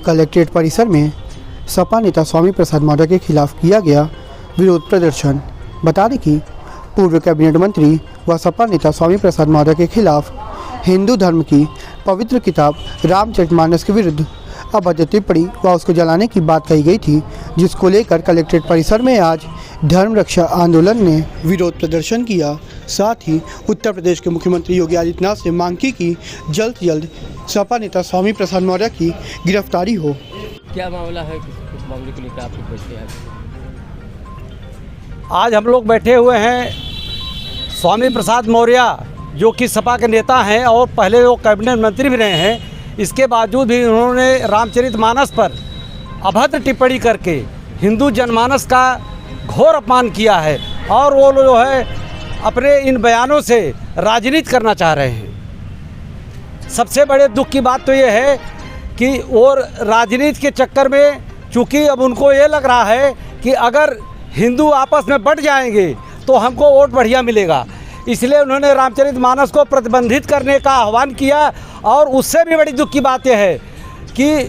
Collectorate परिसर में सपा नेता स्वामी प्रसाद मौर्य के खिलाफ किया गया विरोध प्रदर्शन। बता दें कि पूर्व कैबिनेट मंत्री व सपा नेता स्वामी प्रसाद मौर्य के खिलाफ हिंदू धर्म की पवित्र किताब रामचरितमानस के विरुद्ध अभद्र टिप्पणी व उसको जलाने की बात कही गई थी, जिसको लेकर कलेक्ट्रेट परिसर में आज धर्म रक्षा आंदोलन ने विरोध प्रदर्शन किया। साथ ही उत्तर प्रदेश के मुख्यमंत्री योगी आदित्यनाथ से मांग की कि जल्द से जल्द सपा नेता स्वामी प्रसाद मौर्य की गिरफ्तारी हो। क्या मामला है, किस मामले के लिए आप लोग बैठे हैं? आज हम लोग बैठे हुए हैं स्वामी प्रसाद मौर्य जो कि सपा के नेता हैं और पहले वो कैबिनेट मंत्री भी रहे हैं। इसके बावजूद भी उन्होंने रामचरितमानस पर अभद्र टिप्पणी करके हिंदू जनमानस का घोर अपमान किया है और वो जो है अपने इन बयानों से राजनीति करना चाह रहे हैं। सबसे बड़े दुख की बात तो ये है कि वो राजनीति के चक्कर में, चूँकि अब उनको ये लग रहा है कि अगर हिंदू आपस में बंट जाएंगे तो हमको वोट बढ़िया मिलेगा, इसलिए उन्होंने रामचरितमानस को प्रतिबंधित करने का आह्वान किया। और उससे भी बड़ी दुख की बात यह है कि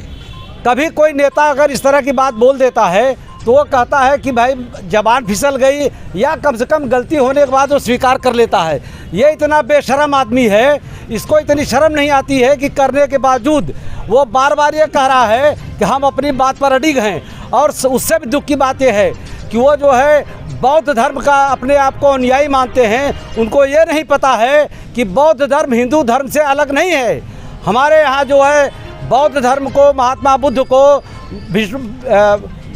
कभी कोई नेता अगर इस तरह की बात बोल देता है तो वो कहता है कि भाई जबान फिसल गई, या कम से कम गलती होने के बाद वो स्वीकार कर लेता है। ये इतना बेशर्म आदमी है, इसको इतनी शर्म नहीं आती है कि करने के बावजूद वो बार बार ये कह रहा है कि हम अपनी बात पर अडिग हैं। और उससे भी दुख की बात यह है कि वो जो है बौद्ध धर्म का अपने आप को अनुयायी मानते हैं। उनको ये नहीं पता है कि बौद्ध धर्म हिंदू धर्म से अलग नहीं है। हमारे यहाँ जो है बौद्ध धर्म को महात्मा बुद्ध को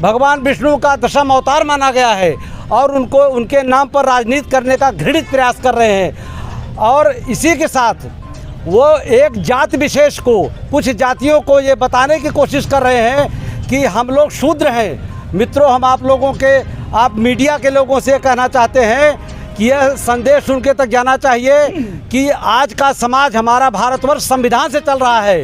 भगवान विष्णु का दशम अवतार माना गया है और उनको उनके नाम पर राजनीति करने का घृणित प्रयास कर रहे हैं। और इसी के साथ वो एक जाति विशेष को, कुछ जातियों को ये बताने की कोशिश कर रहे हैं कि हम लोग शूद्र हैं। मित्रों, हम आप लोगों के, आप मीडिया के लोगों से कहना चाहते हैं कि यह संदेश उनके तक जाना चाहिए कि आज का समाज, हमारा भारतवर्ष संविधान से चल रहा है,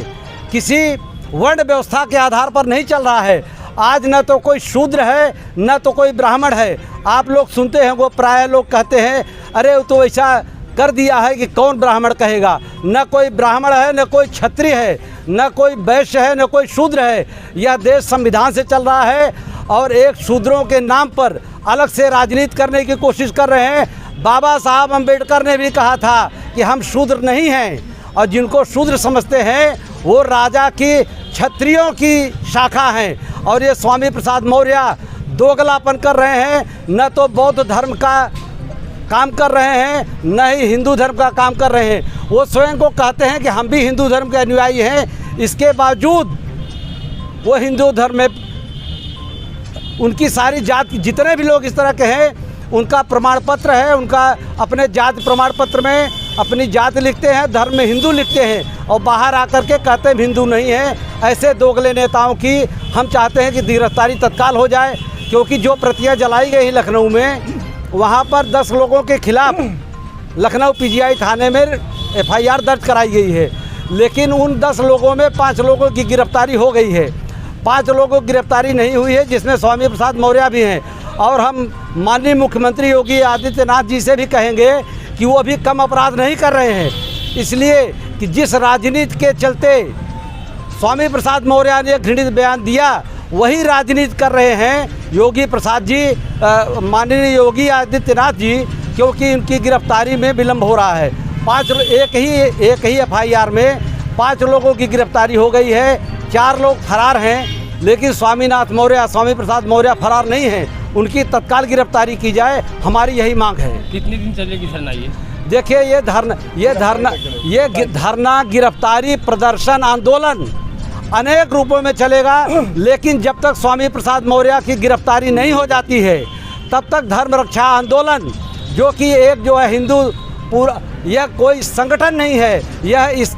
किसी वर्ण व्यवस्था के आधार पर नहीं चल रहा है। आज न तो कोई शूद्र है न तो कोई ब्राह्मण है। आप लोग सुनते हैं, वो प्राय लोग कहते हैं अरे वो तो ऐसा कर दिया है कि कौन ब्राह्मण कहेगा। न कोई ब्राह्मण है, न कोई क्षत्रिय है, न कोई वैश्य है, न कोई शूद्र है। यह देश संविधान से चल रहा है और एक शूद्रों के नाम पर अलग से राजनीति करने की कोशिश कर रहे हैं। बाबा साहब अम्बेडकर ने भी कहा था कि हम शूद्र नहीं हैं, और जिनको शूद्र समझते हैं वो राजा की, क्षत्रियों की शाखा हैं। और ये स्वामी प्रसाद मौर्य दोगलापन कर रहे हैं, न तो बौद्ध धर्म का काम कर रहे हैं न ही हिंदू धर्म का काम कर रहे हैं। वो स्वयं को कहते हैं कि हम भी हिंदू धर्म के अनुयायी हैं, इसके बावजूद वो हिंदू धर्म में उनकी सारी जाति, जितने भी लोग इस तरह के हैं, उनका प्रमाण पत्र है, उनका अपने जाति प्रमाण पत्र में अपनी जाति लिखते हैं, धर्म में हिंदू लिखते हैं और बाहर आकर के कहते हैं हिंदू नहीं है। ऐसे दोगले नेताओं की हम चाहते हैं कि गिरफ्तारी तत्काल हो जाए, क्योंकि जो प्रतियां जलाई गई लखनऊ में, वहाँ पर 10 लोगों के खिलाफ लखनऊ पीजीआई थाने में FIR दर्ज कराई गई है, लेकिन उन 10 लोगों में 5 लोगों की गिरफ्तारी हो गई है। 5 लोगों की गिरफ्तारी नहीं हुई है, जिसमें स्वामी प्रसाद मौर्य भी हैं। और हम माननीय मुख्यमंत्री योगी आदित्यनाथ जी से भी कहेंगे कि वो अभी कम अपराध नहीं कर रहे हैं, इसलिए कि जिस राजनीति के चलते स्वामी प्रसाद मौर्य ने घृणित बयान दिया, वही राजनीति कर रहे हैं योगी प्रसाद जी, माननीय योगी आदित्यनाथ जी, क्योंकि इनकी गिरफ्तारी में विलम्ब हो रहा है। एक ही FIR में 5 लोगों की गिरफ्तारी हो गई है, 4 लोग फरार हैं, लेकिन स्वामी प्रसाद मौर्य फरार नहीं हैं। उनकी तत्काल गिरफ्तारी की जाए, हमारी यही मांग है। कितने दिन चलेगी धरना? ये देखिए, ये धरना गिरफ्तारी प्रदर्शन आंदोलन अनेक रूपों में चलेगा, लेकिन जब तक स्वामी प्रसाद मौर्य की गिरफ्तारी नहीं हो जाती है तब तक धर्म रक्षा आंदोलन, जो कि एक जो है हिंदू पूरा, यह कोई संगठन नहीं है, यह इस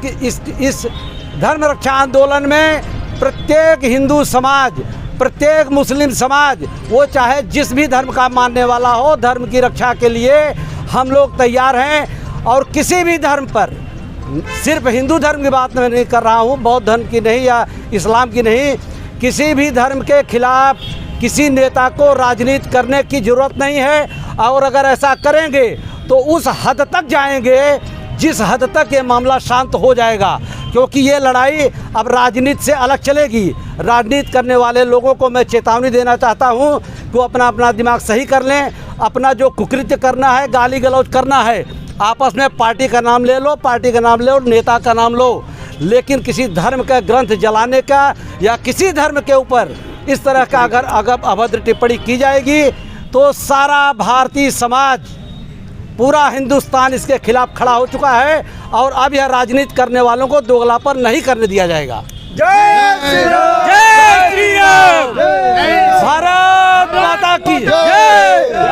धर्म रक्षा आंदोलन में प्रत्येक हिंदू समाज, प्रत्येक मुस्लिम समाज, वो चाहे जिस भी धर्म का मानने वाला हो, धर्म की रक्षा के लिए हम लोग तैयार हैं। और किसी भी धर्म पर, सिर्फ हिंदू धर्म की बात मैं नहीं कर रहा हूँ, बौद्ध धर्म की नहीं या इस्लाम की नहीं, किसी भी धर्म के खिलाफ किसी नेता को राजनीति करने की ज़रूरत नहीं है। और अगर ऐसा करेंगे तो उस हद तक जाएंगे जिस हद तक ये मामला शांत हो जाएगा। क्योंकि ये लड़ाई अब राजनीति से अलग चलेगी। राजनीति करने वाले लोगों को मैं चेतावनी देना चाहता हूँ कि वो अपना अपना दिमाग सही कर लें। अपना जो कुकृत्य करना है, गाली गलौज करना है, आपस में पार्टी का नाम ले लो, पार्टी का नाम ले लो, नेता का नाम लो, लेकिन किसी धर्म का ग्रंथ जलाने का या किसी धर्म के ऊपर इस तरह का अगर अभद्र टिप्पणी की जाएगी तो सारा भारतीय समाज, पूरा हिंदुस्तान इसके खिलाफ खड़ा हो चुका है और अब यह राजनीति करने वालों को दोगलापन नहीं करने दिया जाएगा। जय श्री राम, जय श्री राम, भारत माता की जय।